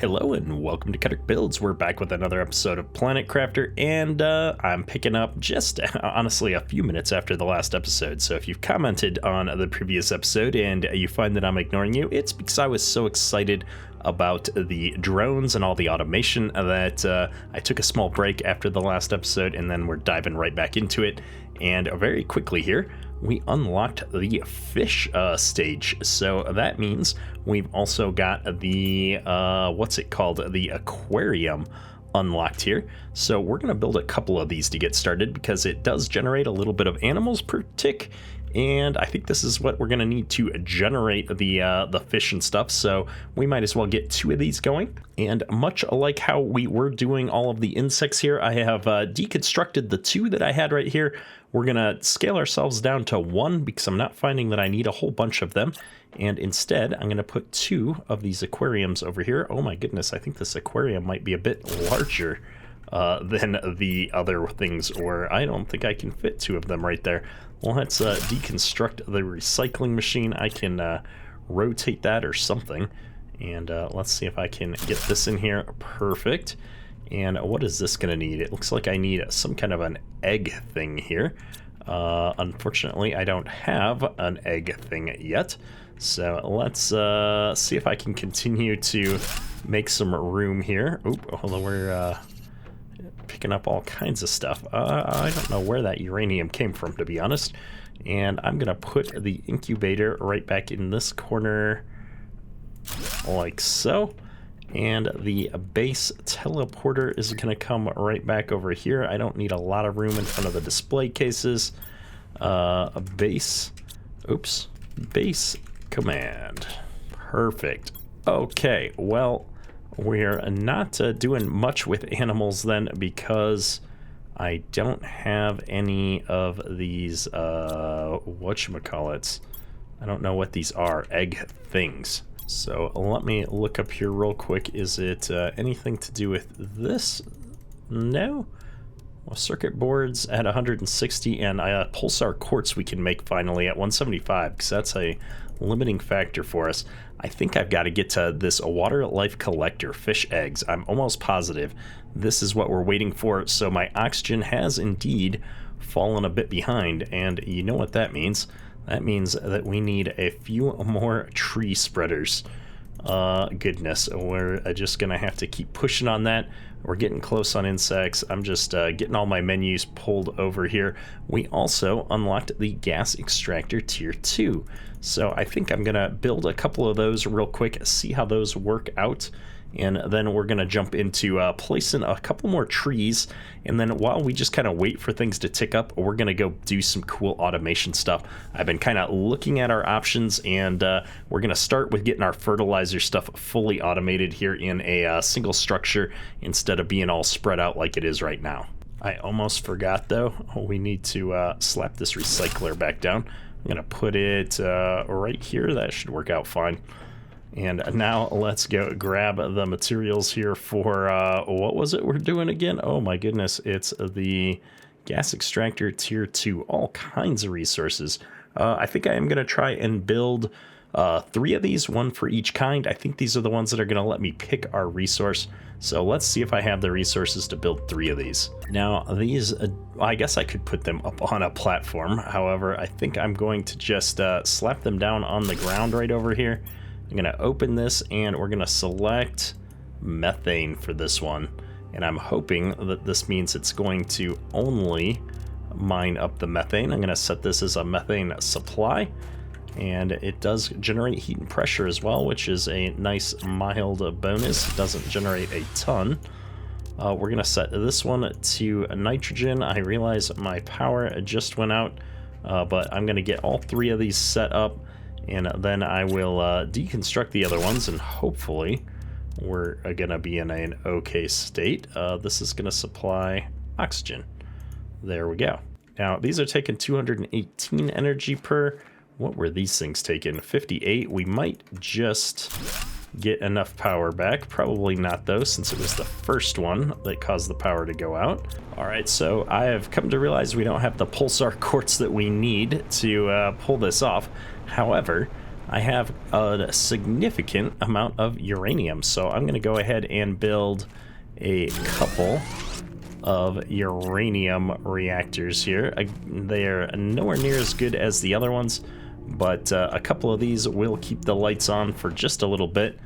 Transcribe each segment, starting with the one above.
Hello and welcome to Cutter Builds. We're back with another episode of Planet Crafter, and I'm picking up just honestly a few minutes after the last episode. So if you've commented on the previous episode and you find that I'm ignoring you, it's because I was so excited about the drones and all the automation that I took a small break after the last episode, and then we're diving right back into it. And very quickly here, we unlocked the fish stage. So that means we've also got the, what's it called? The aquarium unlocked here. So we're going to build a couple of these to get started because it does generate a little bit of animals per tick. And I think this is what we're going to need to generate the fish and stuff. So we might as well get two of these going. And much like how we were doing all of the insects here, I have deconstructed the two that I had right here. We're going to scale ourselves down to one because I'm not finding that I need a whole bunch of them. And instead, I'm going to put two of these aquariums over here. Oh my goodness, I think this aquarium might be a bit larger than the other things, or I don't think I can fit two of them right there. Well, let's deconstruct the recycling machine. I can rotate that or something. And let's see if I can get this in here. Perfect. And what is this going to need? It looks like I need some kind of an egg thing here. Unfortunately, I don't have an egg thing yet. So let's see if I can continue to make some room here. Oop, hold on, we're picking up all kinds of stuff. I don't know where that uranium came from, to be honest. And I'm going to put the incubator right back in this corner like so. And the base teleporter is going to come right back over here. I don't need a lot of room in front of the display cases. A base command. Perfect. Okay, well, we're not doing much with animals then because I don't have any of these, whatchamacallits. I don't know what these are, egg things. So let me look up here real quick. Is it anything to do with this? No. Well, circuit boards at 160 and pulsar quartz we can make finally at 175 because that's a limiting factor for us. I think I've got to get to this water life collector, fish eggs. I'm almost positive this is what we're waiting for. So my oxygen has indeed fallen a bit behind, and you know what that means. That means that we need a few more tree spreaders. Goodness, we're just gonna have to keep pushing on that. We're getting close on insects. I'm just getting all my menus pulled over here. We also unlocked the gas extractor tier 2. So I think I'm gonna build a couple of those real quick, see how those work out. And then we're going to jump into placing a couple more trees. And then while we just kind of wait for things to tick up, we're going to go do some cool automation stuff. I've been kind of looking at our options, and we're going to start with getting our fertilizer stuff fully automated here in a single structure instead of being all spread out like it is right now. I almost forgot, though. We need to slap this recycler back down. I'm going to put it right here. That should work out fine. And now let's go grab the materials here for, what was it we're doing again? Oh my goodness, it's the gas extractor tier 2, all kinds of resources. I think I am going to try and build 3 of these, one for each kind. I think these are the ones that are going to let me pick our resource. So let's see if I have the resources to build 3 of these. Now these, I guess I could put them up on a platform. However, I think I'm going to just slap them down on the ground right over here. I'm going to open this and we're going to select methane for this one. And I'm hoping that this means it's going to only mine up the methane. I'm going to set this as a methane supply. And it does generate heat and pressure as well, which is a nice mild bonus. It doesn't generate a ton. We're going to set this one to nitrogen. I realize my power just went out, but I'm going to get all 3 of these set up. And then I will deconstruct the other ones, and hopefully we're going to be in an okay state. This is going to supply oxygen. There we go. Now, these are taking 218 energy per. What were these things taking? 58. We might just get enough power back. Probably not, though, since it was the first one that caused the power to go out. All right, so I have come to realize we don't have the pulsar quartz that we need to pull this off. However, I have a significant amount of uranium, so I'm going to go ahead and build a couple of uranium reactors here. They're nowhere near as good as the other ones, but a couple of these will keep the lights on for just a little bit.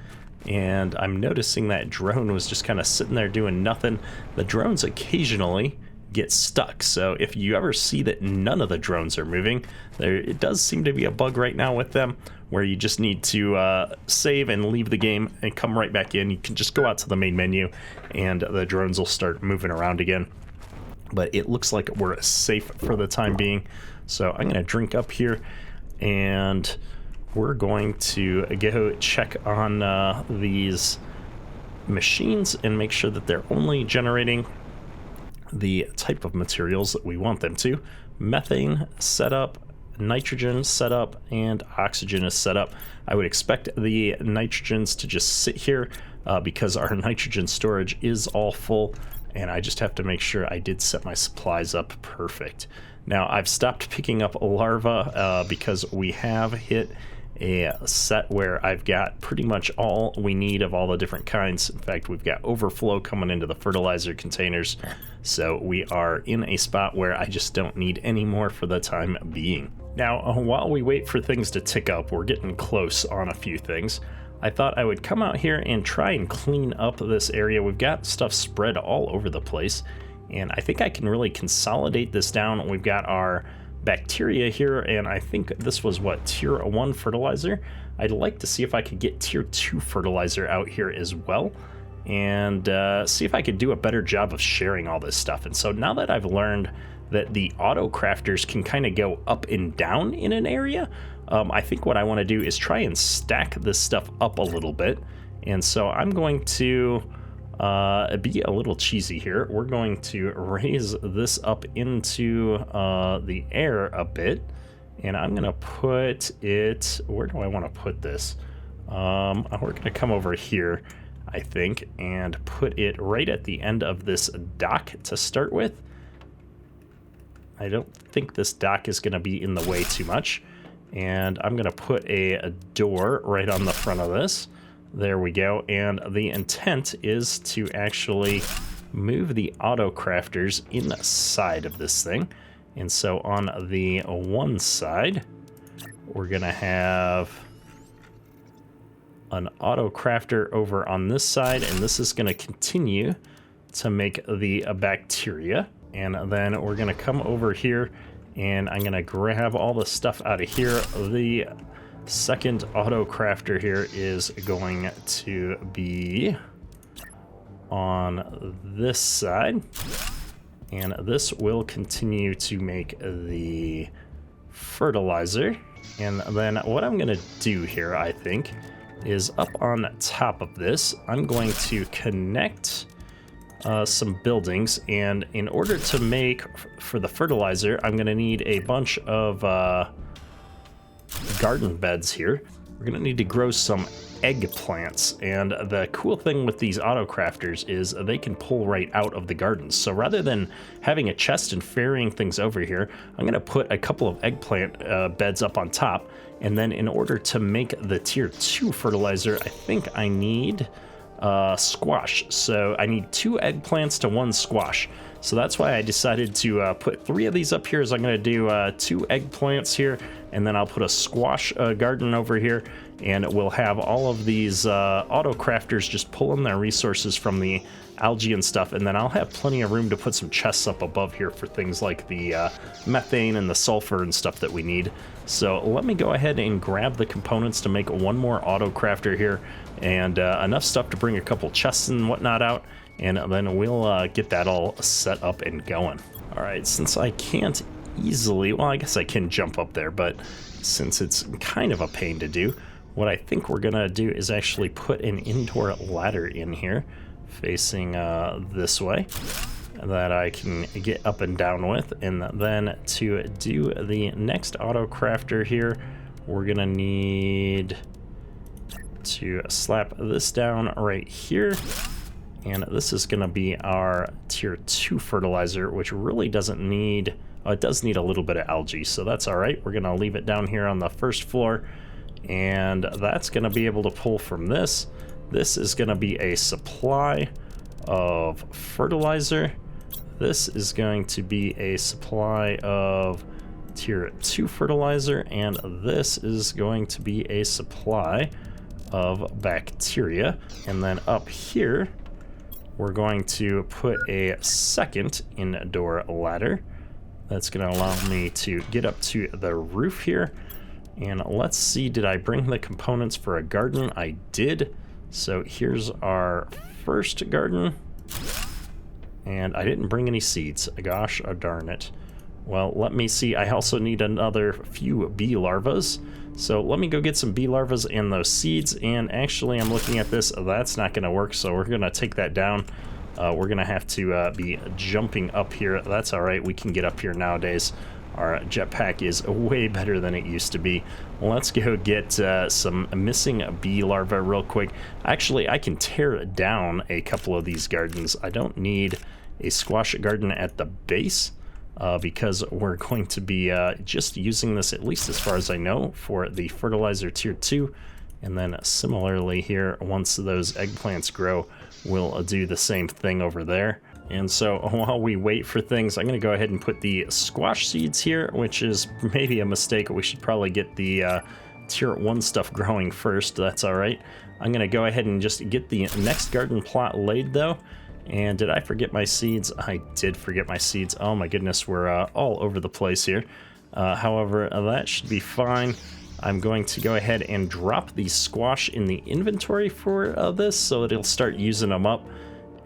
And I'm noticing that drone was just kind of sitting there doing nothing. The drones occasionally get stuck, so if you ever see that none of the drones are moving, it does seem to be a bug right now with them, where you just need to save and leave the game and come right back in. You can just go out to the main menu and the drones will start moving around again. But it looks like we're safe for the time being, so I'm gonna drink up here and we're going to go check on these machines and make sure that they're only generating the type of materials that we want them to. Methane setup, nitrogen setup, and oxygen is set up. I would expect the nitrogens to just sit here because our nitrogen storage is all full, and I just have to make sure I did set my supplies up perfect. Now I've stopped picking up larvae because we have hit a set where I've got pretty much all we need of all the different kinds. In fact, we've got overflow coming into the fertilizer containers, so we are in a spot where I just don't need any more for the time being. Now, while we wait for things to tick up, we're getting close on a few things. I thought I would come out here and try and clean up this area. We've got stuff spread all over the place, and I think I can really consolidate this down. We've got our bacteria here, and I think this was what, tier 1 fertilizer. I'd like to see if I could get tier 2 fertilizer out here as well, and see if I could do a better job of sharing all this stuff. And so now that I've learned that the auto crafters can kind of go up and down in an area, I think what I want to do is try and stack this stuff up a little bit. And so I'm going to be a little cheesy here. We're going to raise this up into the air a bit, and I'm gonna put it, where do I want to put this? We're gonna come over here, I think, and put it right at the end of this dock to start with. I don't think this dock is gonna be in the way too much, and I'm gonna put a door right on the front of this. There we go, and the intent is to actually move the auto crafters inside of this thing. And so on the one side, we're gonna have an auto crafter over on this side, and this is gonna continue to make the bacteria. And then we're gonna come over here, and I'm gonna grab all the stuff out of here. The second auto crafter here is going to be on this side, and this will continue to make the fertilizer. And then what I'm gonna do here, I think, is up on top of this, I'm going to connect some buildings, and in order to make for the fertilizer, I'm gonna need a bunch of garden beds here. We're gonna need to grow some eggplants, and the cool thing with these auto crafters is they can pull right out of the gardens. So rather than having a chest and ferrying things over here, I'm gonna put a couple of eggplant beds up on top, and then in order to make the tier 2 fertilizer, I think I need squash. So I need 2 eggplants to 1 squash. So that's why I decided to put 3 of these up here. Is I'm going to do 2 eggplants here, and then I'll put a squash garden over here, and we'll have all of these auto crafters just pulling their resources from the algae and stuff, and then I'll have plenty of room to put some chests up above here for things like the methane and the sulfur and stuff that we need. So let me go ahead and grab the components to make 1 more auto crafter here, and enough stuff to bring a couple chests and whatnot out, and then we'll get that all set up and going. All right, since I can't easily, well, I guess I can jump up there, but since it's kind of a pain to do, what I think we're gonna do is actually put an indoor ladder in here facing this way that I can get up and down with. And then to do the next auto crafter here, we're gonna need to slap this down right here, and this is gonna be our tier 2 fertilizer, which really doesn't need, it does need a little bit of algae, so that's all right. We're gonna leave it down here on the first floor, and that's going to be able to pull from this. This is going to be a supply of fertilizer. This is going to be a supply of tier 2 fertilizer, and this is going to be a supply of bacteria. And then up here, we're going to put a second indoor ladder. That's going to allow me to get up to the roof here. And let's see, did I bring the components for a garden? I did. So here's our first garden. And I didn't bring any seeds. Gosh darn it. Well, let me see. I also need another few bee larvas. So let me go get some bee larvas and those seeds. And actually, I'm looking at this. That's not going to work, so we're going to take that down. We're going to have to be jumping up here. That's all right. We can get up here nowadays. Our jetpack is way better than it used to be. Let's go get some missing bee larvae real quick. Actually, I can tear down a couple of these gardens. I don't need a squash garden at the base because we're going to be just using this, at least as far as I know, for the fertilizer tier 2. And then similarly here, once those eggplants grow, we'll do the same thing over there. And so while we wait for things, I'm going to go ahead and put the squash seeds here, which is maybe a mistake. We should probably get the tier 1 stuff growing first. That's all right. I'm going to go ahead and just get the next garden plot laid, though. And did I forget my seeds? I did forget my seeds. Oh my goodness, we're all over the place here. However, that should be fine. I'm going to go ahead and drop the squash in the inventory for this so that it'll start using them up.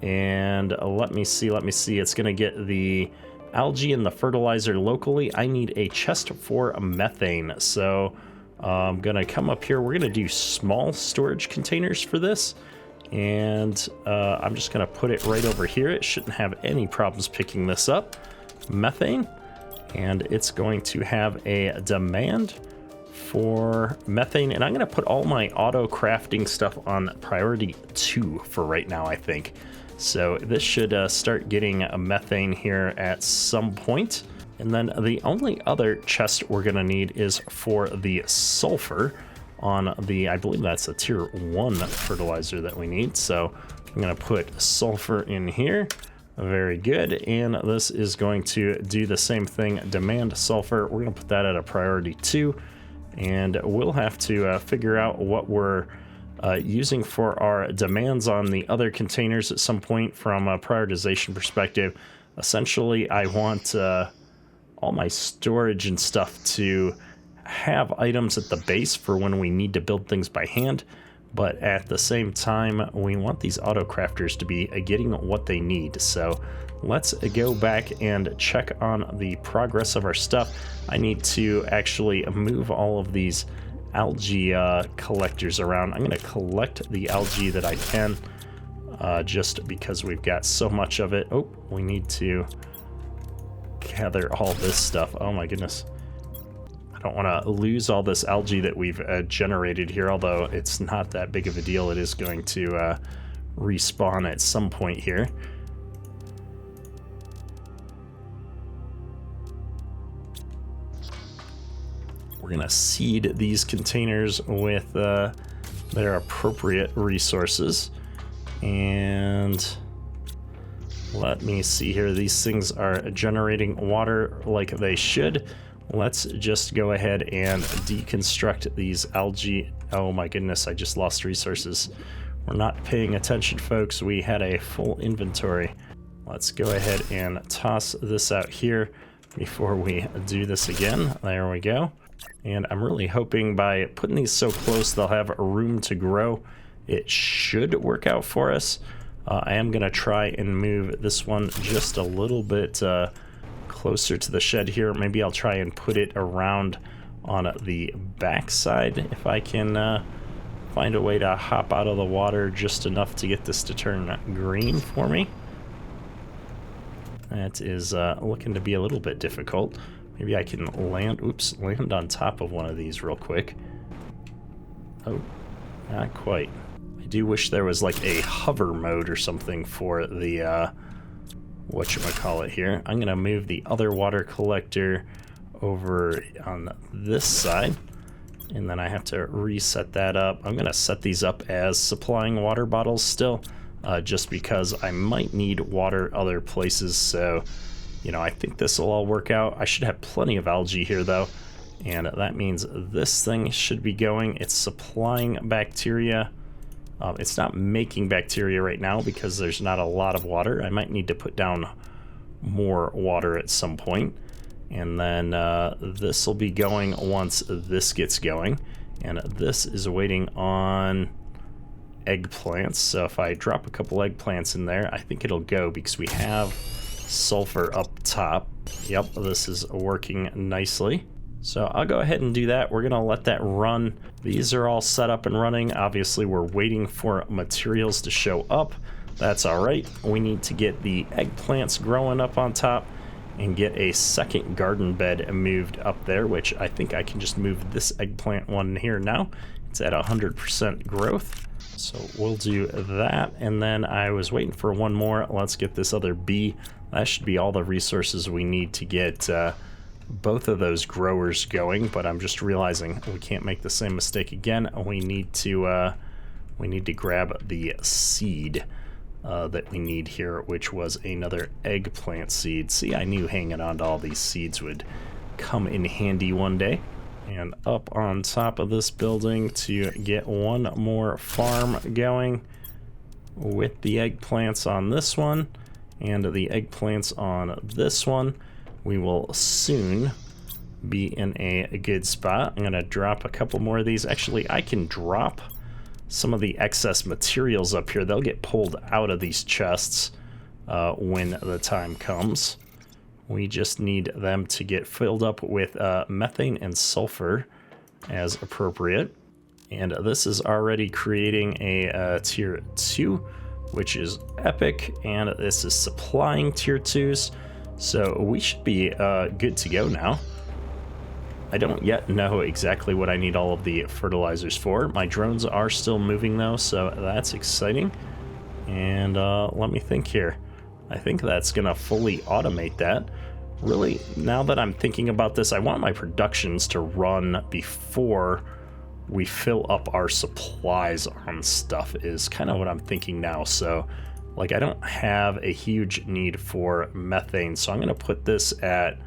And let me see. It's going to get the algae and the fertilizer locally. I need a chest for methane. So I'm going to come up here. We're going to do small storage containers for this. And I'm just going to put it right over here. It shouldn't have any problems picking this up. Methane. And it's going to have a demand for methane. And I'm going to put all my auto-crafting stuff on priority 2 for right now, I think. So this should start getting a methane here at some point. And then the only other chest we're going to need is for the sulfur on the, I believe that's a tier 1 fertilizer that we need. So I'm going to put sulfur in here. Very good. And this is going to do the same thing, demand sulfur. We're going to put that at a priority 2. And we'll have to figure out what we're using for our demands on the other containers at some point from a prioritization perspective. Essentially, I want all my storage and stuff to have items at the base for when we need to build things by hand, but at the same time, we want these auto crafters to be getting what they need. So let's go back and check on the progress of our stuff. I need to actually move all of these algae collectors around. I'm going to collect the algae that I can just because we've got so much of it. Oh, we need to gather all this stuff. Oh my goodness. I don't want to lose all this algae that we've generated here, although it's not that big of a deal. It is going to respawn at some point here. We're going to seed these containers with their appropriate resources. And let me see here. These things are generating water like they should. Let's just go ahead and deconstruct these algae. Oh my goodness, I just lost resources. We're not paying attention, folks. We had a full inventory. Let's go ahead and toss this out here before we do this again. There we go. And I'm really hoping by putting these so close, they'll have room to grow. It should work out for us. I am going to try and move this one just a little bit closer to the shed here. Maybe I'll try and put it around on the back side if I can find a way to hop out of the water just enough to get this to turn green for me. That is looking to be a little bit difficult. Maybe I can land on top of one of these real quick. Oh, not quite. I do wish there was like a hover mode or something for the whatchamacallit here. I'm gonna move the other water collector over on this side. And then I have to reset that up. I'm gonna set these up as supplying water bottles still, just because I might need water other places. So, you know, I think this will all work out. I should have plenty of algae here though. And that means this thing should be going. It's supplying bacteria. It's not making bacteria right now because there's not a lot of water. I might need to put down more water at some point. And then this will be going once this gets going. And this is waiting on eggplants. So if I drop a couple eggplants in there, I think it'll go because we have sulfur up top. Yep, this is working nicely. So I'll go ahead and do that. We're gonna let that run. These are all set up and running. Obviously, we're waiting for materials to show up. That's all right. We need to get the eggplants growing up on top and get a second garden bed moved up there, which I think I can just move this eggplant one here now. It's at 100% growth. So we'll do that. And then I was waiting for one more. Let's get this other bee. That should be all the resources we need to get both of those growers going, but I'm just realizing we can't make the same mistake again. We need to grab the seed that we need here, which was another eggplant seed. See, I knew hanging on to all these seeds would come in handy one day. And up on top of this building to get one more farm going with the eggplants on this one and the eggplants on this one. We will soon be in a good spot. I'm gonna drop a couple more of these. Actually, I can drop some of the excess materials up here. They'll get pulled out of these chests when the time comes. We just need them to get filled up with methane and sulfur as appropriate. And this is already creating a tier 2, which is epic. And this is supplying tier 2s. So we should be good to go now. I don't yet know exactly what I need all of the fertilizers for. My drones are still moving though, so that's exciting. And let me think here. I think that's gonna fully automate that. Really, now that I'm thinking about this, I want my productions to run before we fill up our supplies on stuff is kind of what I'm thinking now. So like I don't have a huge need for methane, so I'm gonna put this at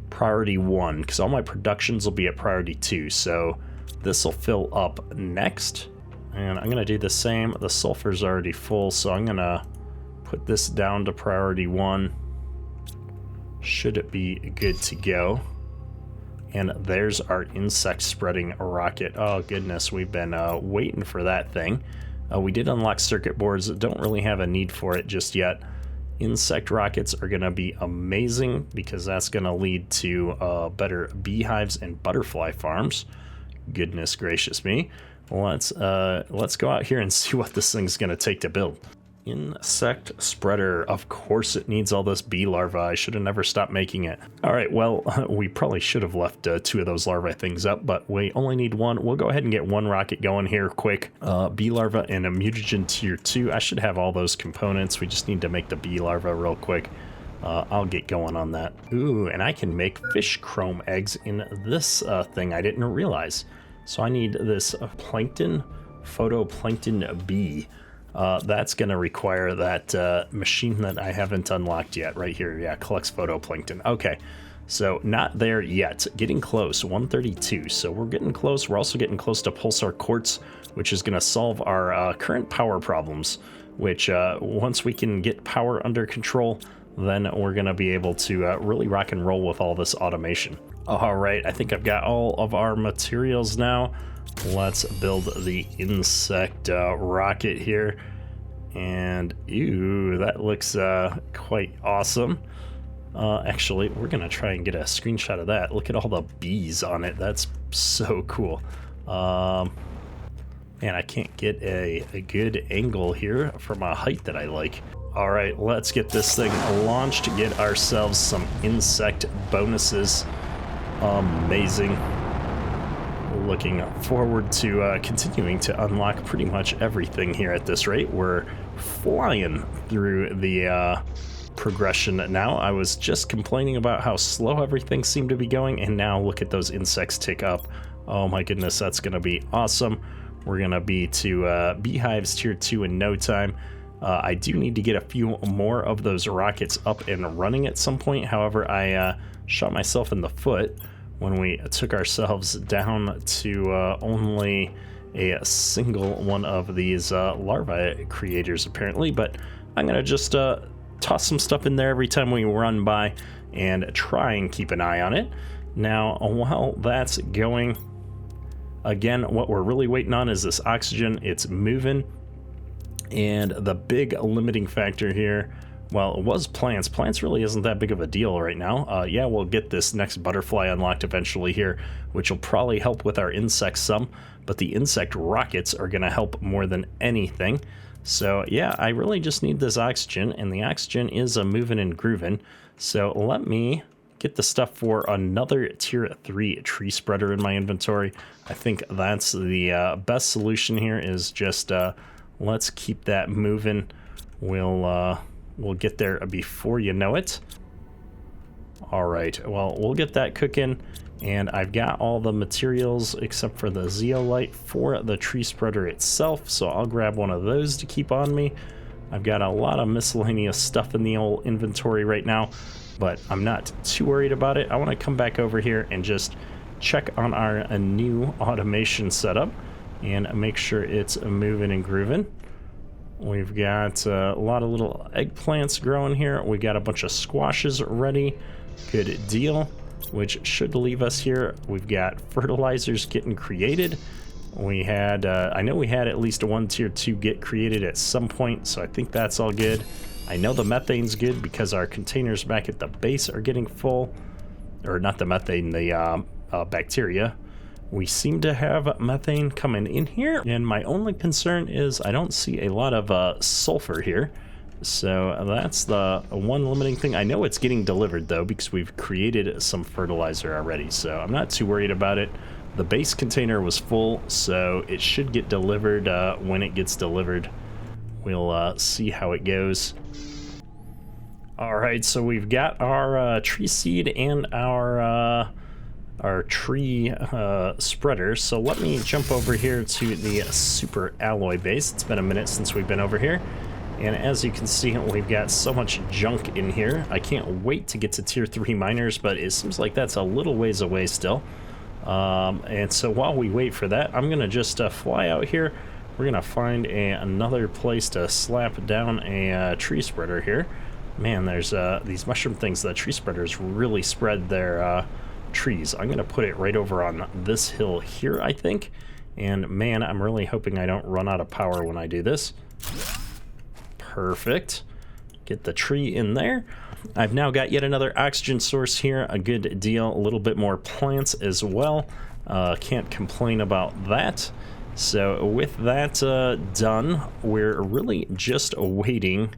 priority 1 because all my productions will be at priority 2. So this will fill up next, and I'm gonna do the same. The sulfur's already full, so I'm gonna put this down to priority 1. Should it be good to go? And there's our insect spreading rocket. Oh goodness, we've been waiting for that thing. We did unlock circuit boards that don't really have a need for it just yet. Insect rockets are going to be amazing because that's going to lead to better beehives and butterfly farms. Goodness gracious me. Let's go out here and see what this thing's going to take to build. Insect spreader. Of course it needs all this bee larvae. I should have never stopped making it. All right, well, we probably should have left 2 of those larvae things up, but we only need 1. We'll go ahead and get 1 rocket going here quick. Bee larva and a mutagen tier 2. I should have all those components. We just need to make the bee larva real quick. I'll get going on that. Ooh, and I can make fish chrome eggs in this thing I didn't realize. So I need this plankton, photoplankton bee. That's going to require that machine that I haven't unlocked yet right here. Yeah, collects photoplankton. Okay, so not there yet. Getting close, 132. So we're getting close. We're also getting close to pulsar quartz, which is going to solve our current power problems, which once we can get power under control, then we're going to be able to really rock and roll with all this automation. All right, I think I've got all of our materials now. Let's build the insect rocket here. And ew, that looks quite awesome. Actually, we're gonna try and get a screenshot of that. Look at all the bees on it. That's so cool. Man, I can't get a good angle here from a height that I like. All right, let's get this thing launched to get ourselves some insect bonuses. Amazing. Looking forward to continuing to unlock pretty much everything here at this rate. We're flying through the progression now. I was just complaining about how slow everything seemed to be going, and now look at those insects tick up Oh my goodness, that's going to be awesome. We're going to be to beehives tier 2 in no time. I do need to get a few more of those rockets up and running at some point. However, I shot myself in the foot when we took ourselves down to only a single one of these larvae creators, apparently. But I'm going to just toss some stuff in there every time we run by and try and keep an eye on it. Now, while that's going, again, what we're really waiting on is this oxygen. It's moving. And the big limiting factor here, well, it was plants. Plants really isn't that big of a deal right now. Yeah, we'll get this next butterfly unlocked eventually here, which will probably help with our insects some, but the insect rockets are going to help more than anything. So yeah, I really just need this oxygen, and the oxygen is moving and grooving. So let me get the stuff for another tier 3 tree spreader in my inventory. I think that's the best solution here, is just let's keep that moving. We'll get there before you know it. All right, well, we'll get that cooking, and I've got all the materials except for the zeolite for the tree spreader itself, so I'll grab one of those to keep on me. I've got a lot of miscellaneous stuff in the old inventory right now, but I'm not too worried about it. I want to come back over here and just check on our new automation setup and make sure it's moving and grooving. We've got a lot of little eggplants growing here. We got a bunch of squashes ready. Good deal, which should leave us here. We've got fertilizers getting created. We had, I know we had at least one tier 2 get created at some point, so I think that's all good. I know the methane's good because our containers back at the base are getting full. Or not the methane, the bacteria. We seem to have methane coming in here, and my only concern is I don't see a lot of sulfur here. So that's the one limiting thing. I know it's getting delivered though, because we've created some fertilizer already, so I'm not too worried about it. The base container was full, so it should get delivered when it gets delivered. We'll see how it goes. All right, so we've got our tree seed and our tree spreader. So let me jump over here to the super alloy base. It's been a minute since we've been over here, and as you can see, we've got so much junk in here. I can't wait to get to tier 3 miners, but it seems like that's a little ways away still. And so while we wait for that, I'm gonna just fly out here. We're gonna find another place to slap down a tree spreader here. Man, there's these mushroom things. The tree spreaders really spread their trees. I'm gonna put it right over on this hill here, I think. And man, I'm really hoping I don't run out of power when I do this. Perfect. Get the tree in there. I've now got yet another oxygen source here. A good deal. A little bit more plants as well. Can't complain about that. So with that done, we're really just waiting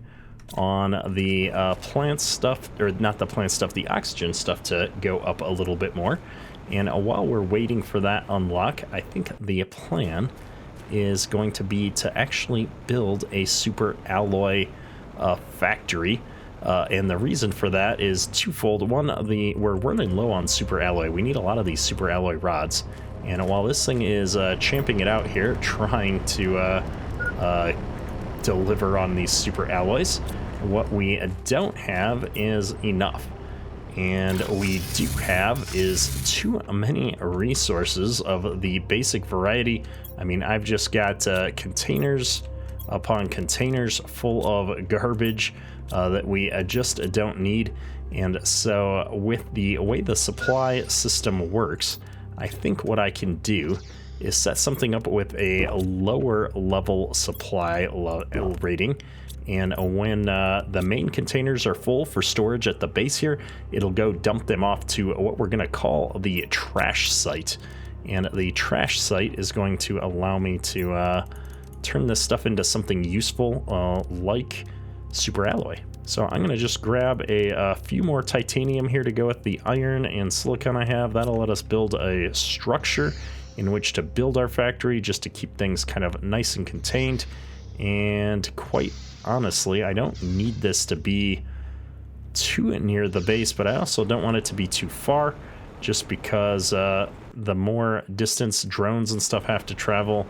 on the plant stuff, or not the plant stuff, the oxygen stuff to go up a little bit more. And while we're waiting for that unlock, I think the plan is going to be to actually build a super alloy factory. And the reason for that is twofold. One, we're running low on super alloy. We need a lot of these super alloy rods. And while this thing is champing it out here, trying to deliver on these super alloys, what we don't have is enough. And we do have is too many resources of the basic variety. I mean, I've just got containers upon containers full of garbage that we just don't need. And so with the way the supply system works, I think what I can do is set something up with a lower level supply rating. And when the main containers are full for storage at the base here, it'll go dump them off to what we're going to call the trash site. And the trash site is going to allow me to turn this stuff into something useful, like super alloy. So I'm going to just grab a few more titanium here to go with the iron and silicon I have. That'll let us build a structure in which to build our factory, just to keep things kind of nice and contained. And quite honestly, I don't need this to be too near the base, but I also don't want it to be too far. just because the more distance drones and stuff have to travel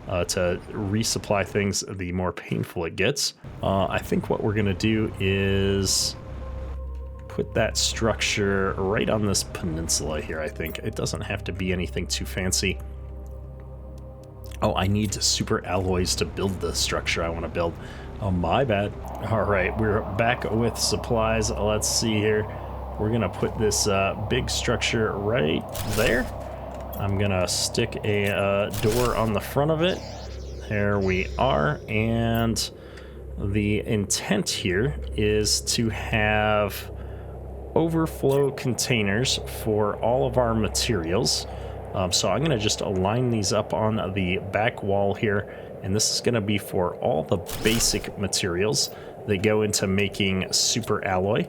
to resupply things, the more painful it gets. I think what we're gonna do is put that structure right on this peninsula here. I think it doesn't have to be anything too fancy. Oh, I need super alloys to build the structure I want to build. Oh, my bad. All right, we're back with supplies. Let's see here. We're gonna put this big structure right there. I'm gonna stick a door on the front of it. There we are. And the intent here is to have overflow containers for all of our materials. So I'm gonna just align these up on the back wall here, and this is gonna be for all the basic materials that go into making super alloy.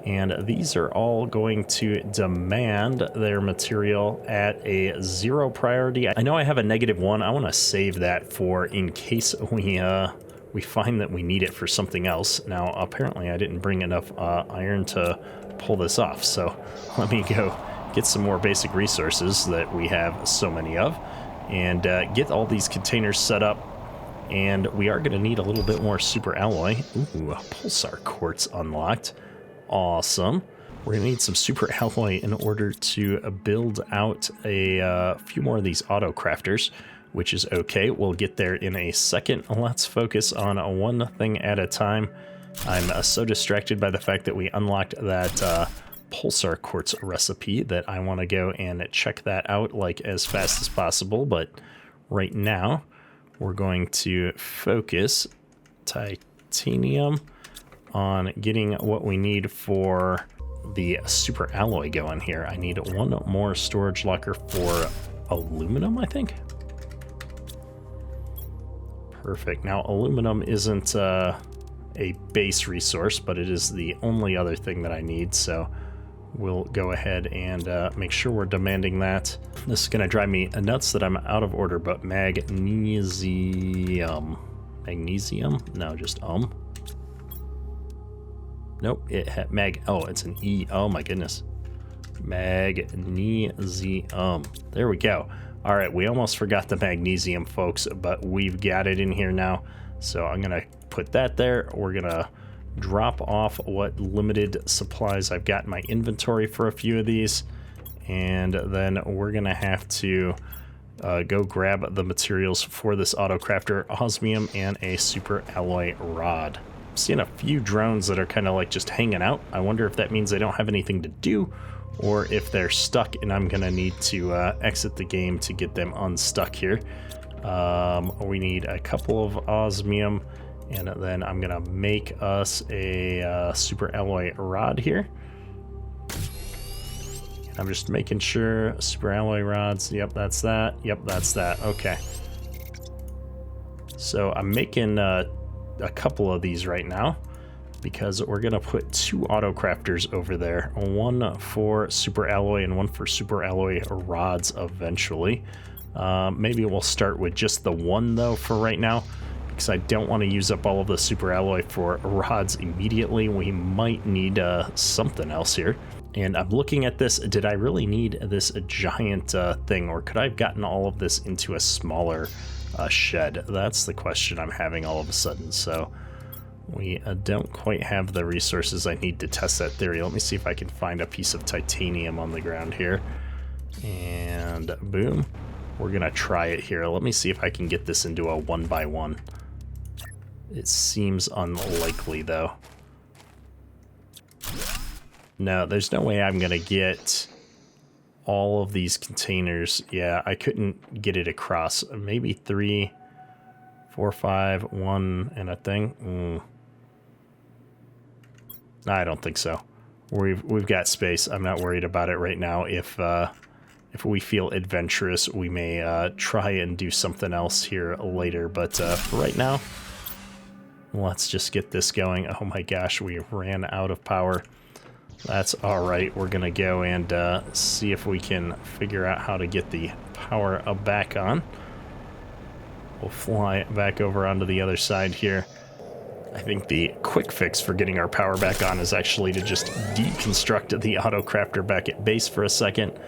And these are all going to demand their material at a 0 priority. I know I have a -1. I want to save that for in case we find that we need it for something else. Now, apparently I didn't bring enough iron to pull this off, so let me go get some more basic resources that we have so many of, and get all these containers set up. And we are going to need a little bit more super alloy. Ooh, pulsar quartz unlocked. Awesome. We're gonna need some super alloy in order to build out a few more of these AutoCrafters, which is okay. We'll get there in a second. Let's focus on one thing at a time. I'm so distracted by the fact that we unlocked that pulsar quartz recipe that I want to go and check that out like as fast as possible. But right now, we're going to focus titanium on getting what we need for the super alloy going here. I need one more storage locker for aluminum, I think. Perfect. Now, aluminum isn't a base resource, but it is the only other thing that I need, so we'll go ahead and make sure we're demanding that. This is going to drive me nuts that I'm out of order, but magnesium. Magnesium? No, just Nope, it had oh, it's an E. Oh my goodness. Magnesium. There we go. All right, we almost forgot the magnesium, folks, but we've got it in here now. So I'm gonna put that there. We're gonna drop off what limited supplies I've got in my inventory for a few of these. And then we're gonna have to go grab the materials for this AutoCrafter, osmium, and a super alloy rod. Seeing a few drones that are kind of like just hanging out. I wonder if that means they don't have anything to do, or if they're stuck and I'm gonna need to exit the game to get them unstuck here. We need a couple of osmium, and then I'm gonna make us a super alloy rod here. I'm just making sure super alloy rods. Yep, that's that. Yep, that's that. Okay. So I'm making a couple of these right now because we're gonna put 2 AutoCrafters over there, one for super alloy and one for super alloy rods eventually. Maybe we'll start with just the one though for right now, because I don't want to use up all of the super alloy for rods immediately. We might need something else here. And I'm looking at this, did I really need this giant thing, or could I have gotten all of this into a smaller shed? That's the question I'm having all of a sudden. So we don't quite have the resources I need to test that theory. Let me see if I can find a piece of titanium on the ground here. And boom, we're gonna try it here. Let me see if I can get this into a 1x1. It seems unlikely though. No, there's no way I'm gonna get all of these containers. Yeah, I couldn't get it across. Maybe 3, 4, 5, 1, and a thing. I don't think so. We've got space. I'm not worried about it right now. If we feel adventurous, we may try and do something else here later. But for right now, let's just get this going. Oh my gosh, we ran out of power. That's all right. We're gonna go and see if we can figure out how to get the power back on. We'll fly back over onto the other side here. I think the quick fix for getting our power back on is actually to just deconstruct the AutoCrafter back at base for a second,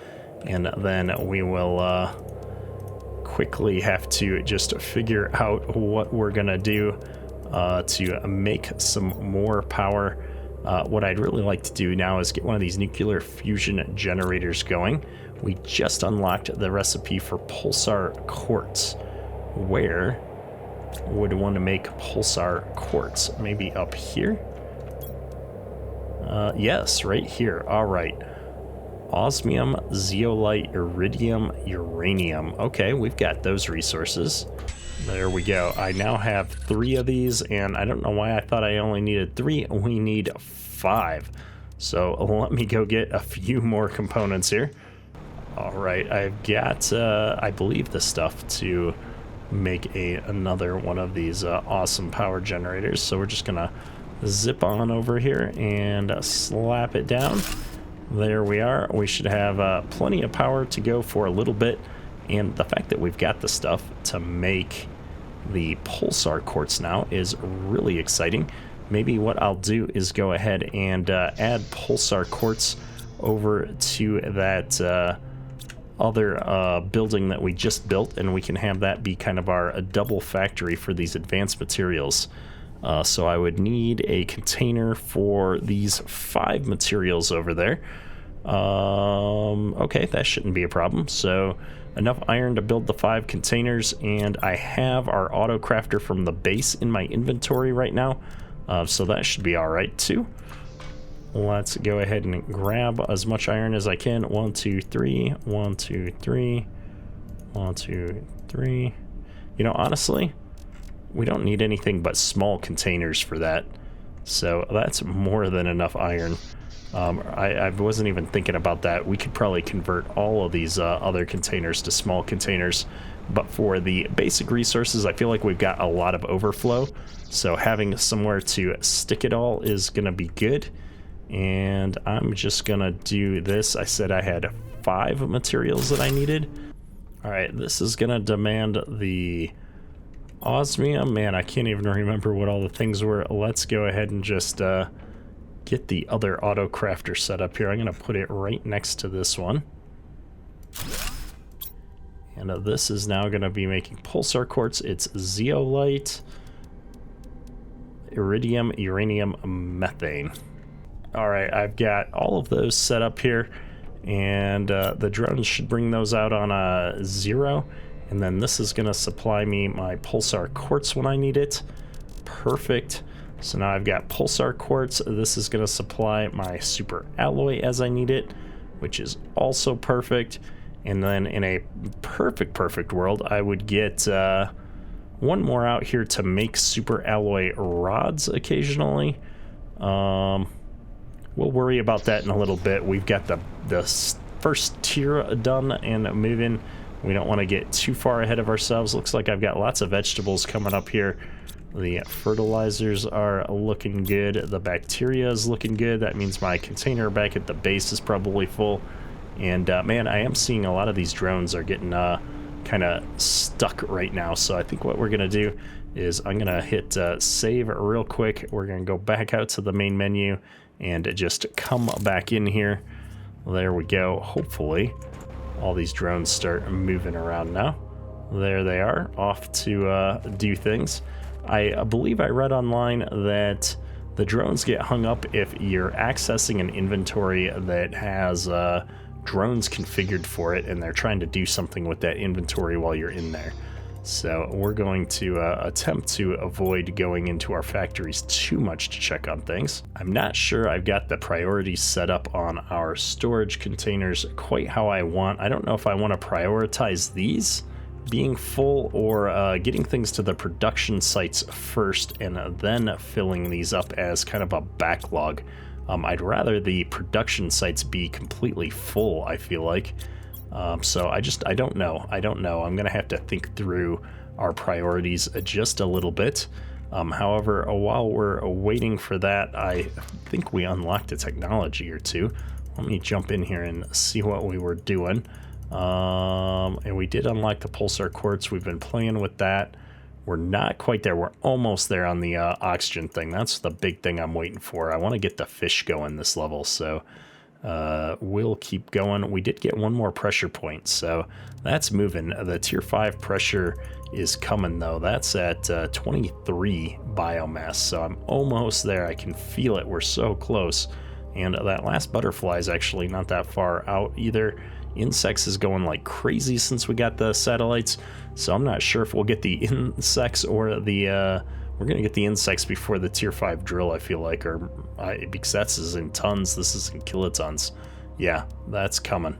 and then we will quickly have to just figure out what we're gonna do to make some more power. What I'd really like to do now is get one of these nuclear fusion generators going. We just unlocked the recipe for pulsar quartz. Where would want to make pulsar quartz? Maybe up here? Yes, right here. All right. Osmium, zeolite, iridium, uranium. Okay, we've got those resources. There we go. I now have 3 of these, and I don't know why I thought I only needed 3. We need 5. So let me go get a few more components here. All right, I've got, I believe, the stuff to make another one of these awesome power generators. So we're just gonna zip on over here and slap it down. There we are. We should have plenty of power to go for a little bit, and the fact that we've got the stuff to make the pulsar quartz now is really exciting. Maybe what I'll do is go ahead and add pulsar quartz over to that other building that we just built, and we can have that be kind of our double factory for these advanced materials. So I would need a container for these 5 materials over there. Okay, that shouldn't be a problem. So enough iron to build the 5 containers, and I have our AutoCrafter from the base in my inventory right now. So that should be all right too. Let's go ahead and grab as much iron as I can. 1, 2, 3, 1, 2, 3, 1, 2, 3. You know, honestly, we don't need anything but small containers for that. So that's more than enough iron. I wasn't even thinking about that. We could probably convert all of these other containers to small containers. But for the basic resources, I feel like we've got a lot of overflow. So having somewhere to stick it all is going to be good. And I'm just going to do this. I said I had 5 materials that I needed. All right, this is going to demand the osmium. Man, I can't even remember what all the things were. Let's go ahead and just get the other AutoCrafter set up here. I'm going to put it right next to this one. And this is now going to be making pulsar quartz. It's zeolite, iridium, uranium, methane. All right, I've got all of those set up here, and the drones should bring those out on a 0. And then this is going to supply me my pulsar quartz when I need it. Perfect. So now I've got pulsar quartz. This is going to supply my super alloy as I need it, which is also perfect. And then in a perfect world, I would get one more out here to make super alloy rods occasionally. We'll worry about that in a little bit. We've got the first tier done and moving. We don't want to get too far ahead of ourselves. Looks like I've got lots of vegetables coming up here. The fertilizers are looking good. The bacteria is looking good. That means my container back at the base is probably full. And man, I am seeing a lot of these drones are getting kind of stuck right now. So I think what we're going to do is I'm going to hit save real quick. We're going to go back out to the main menu and just come back in here. There we go. Hopefully all these drones start moving around now. There they are, off to do things. I believe I read online that the drones get hung up if you're accessing an inventory that has drones configured for it, and they're trying to do something with that inventory while you're in there. So we're going to attempt to avoid going into our factories too much to check on things. I'm not sure I've got the priorities set up on our storage containers quite how I want. I don't know if I want to prioritize these being full or getting things to the production sites first and then filling these up as kind of a backlog. I'd rather the production sites be completely full, I feel like. So I don't know. I'm going to have to think through our priorities just a little bit. However, while we're waiting for that, I think we unlocked a technology or two. Let me jump in here and see what we were doing. And we did unlock the pulsar quartz. We've been playing with that. We're not quite there. We're almost there on the oxygen thing. That's the big thing I'm waiting for. I want to get the fish going this level, so we'll keep going. We did get one more pressure point, so that's moving. The tier 5 pressure is coming, though. That's at 23 biomass, so I'm almost there. I can feel it. We're so close. And that last butterfly is actually not that far out either. Insects is going like crazy since we got the satellites, so I'm not sure if we'll get the insects or the we're gonna get the insects before the tier 5 drill, I feel like, or because that's in tons, this is in kilotons. Yeah, that's coming.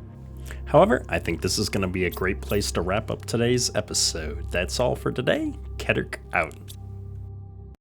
However, I think this is gonna be a great place to wrap up today's episode. That's all for today. Keterk out.